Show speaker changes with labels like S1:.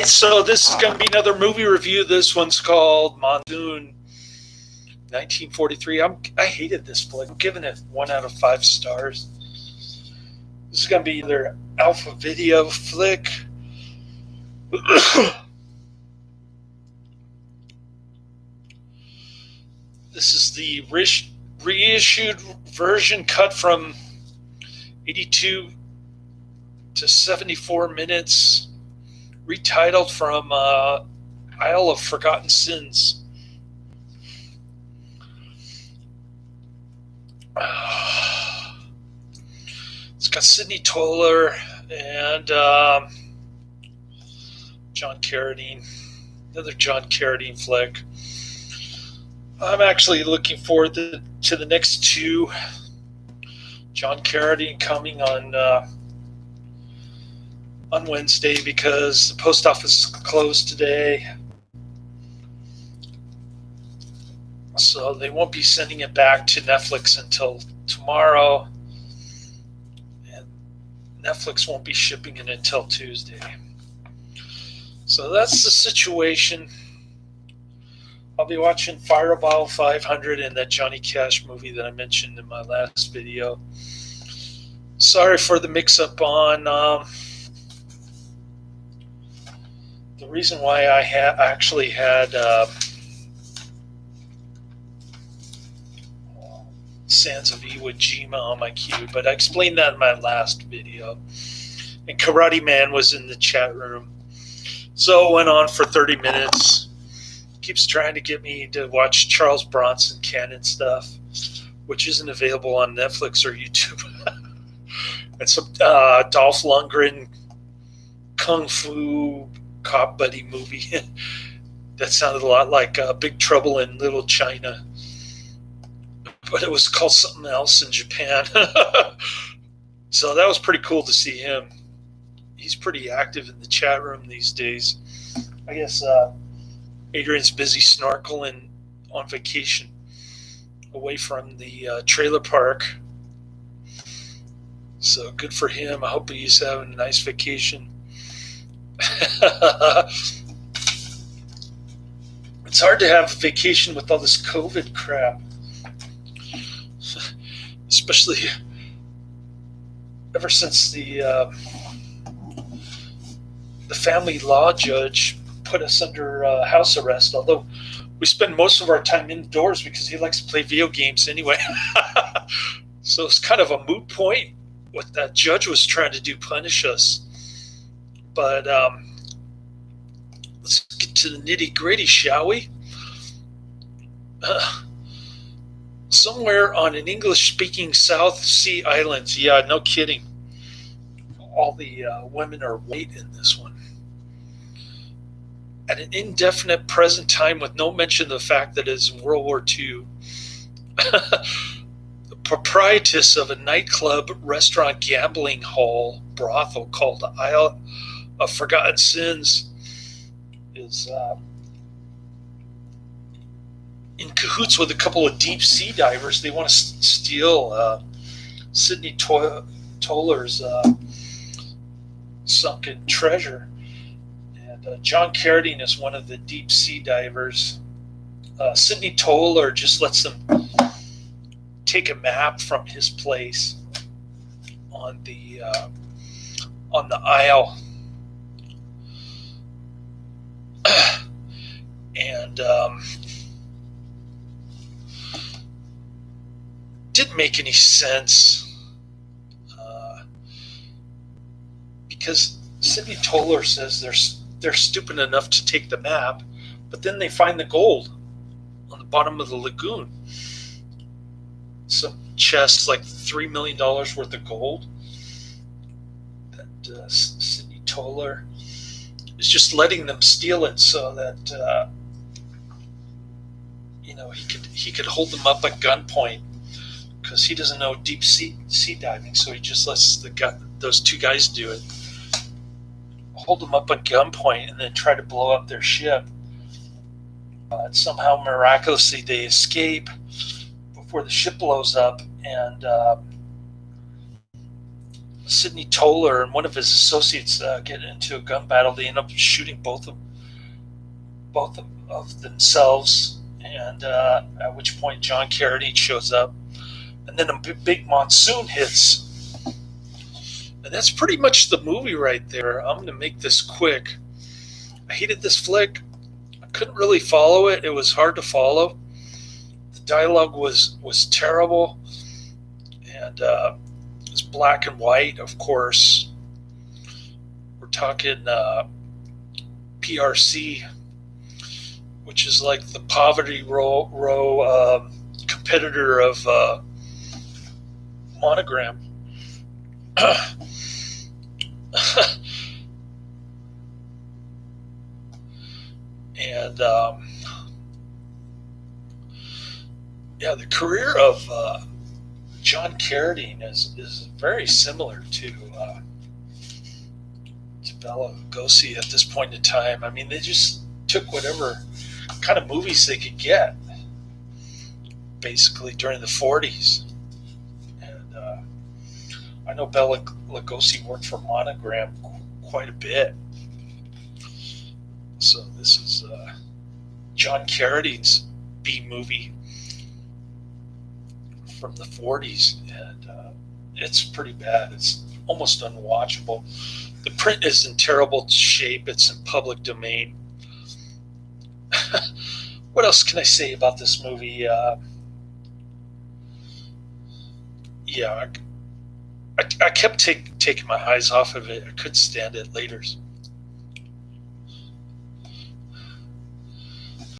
S1: So this is going to be another movie review. This one's called Monsoon, 1943. I hated this flick. I'm giving it 1 out of 5 stars. This is going to be their alpha video flick. This is the reissued version, cut from 82 to 74 minutes, retitled from Isle of Forgotten Sins. It's got Sidney Toler and John Carradine. Another John Carradine flick. I'm actually looking forward to the next two. John Carradine coming on Wednesday because the post office is closed today. So they won't be sending it back to Netflix until tomorrow. And Netflix won't be shipping it until Tuesday. So that's the situation. I'll be watching Fireball 500 and that Johnny Cash movie that I mentioned in my last video. Sorry for the mix-up on the reason why I actually had Sands of Iwo Jima on my queue, but I explained that in my last video. And Karate Man was in the chat room. So it went on for 30 minutes. Keeps trying to get me to watch Charles Bronson canon stuff, which isn't available on Netflix or YouTube. And some Dolph Lundgren Kung Fu cop buddy movie. That sounded a lot like Big Trouble in Little China. But it was called something else in Japan. So that was pretty cool to see him. He's pretty active in the chat room these days. I guess Adrian's busy snorkeling on vacation away from the trailer park. So good for him. I hope he's having a nice vacation. It's hard to have a vacation with all this COVID crap. Especially ever since the family law judge put us under house arrest, although we spend most of our time indoors because he likes to play video games anyway. So it's kind of a moot point what that judge was trying to do, punish us. But let's get to the nitty-gritty, shall we? Somewhere on an English-speaking South Sea islands. Yeah, no kidding. All the women are white in this one. At an indefinite present time with no mention of the fact that it is World War II, the proprietress of a nightclub, restaurant, gambling hall, brothel called the Isle of Forgotten Sins is in cahoots with a couple of deep sea divers. They want to steal Sidney Toler's sunken treasure. And John Carradine is one of the deep sea divers. Sidney Toler just lets them take a map from his place on the isle. And didn't make any sense because Sidney Toler says they're stupid enough to take the map, but then they find the gold on the bottom of the lagoon. Some chests, like $3 million worth of gold, that Sidney Toler is just letting them steal it so that he could hold them up at gunpoint, because he doesn't know deep sea diving, so he just lets those two guys do it. Hold them up at gunpoint and then try to blow up their ship. Somehow, miraculously, they escape before the ship blows up, and Sidney Toler and one of his associates get into a gun battle. They end up shooting both of themselves, and at which point John Carradine shows up, and then a big monsoon hits, and that's pretty much the movie right there. I'm going to make this quick. I hated this flick. I couldn't really follow it. It was hard to follow. The dialogue was terrible, and it was black and white, of course. We're talking PRC, which is like the poverty row competitor of Monogram. And yeah, the career of John Carradine is very similar to Bela Lugosi at this point in time. I mean, they just took whatever kind of movies they could get, basically during the 40s. And I know Bela Lugosi worked for Monogram quite a bit. So this is John Carradine's B movie from the 40s, and it's pretty bad. It's almost unwatchable. The print is in terrible shape. It's in public domain. What else can I say about this movie? Yeah, I kept taking my eyes off of it. I couldn't stand it later.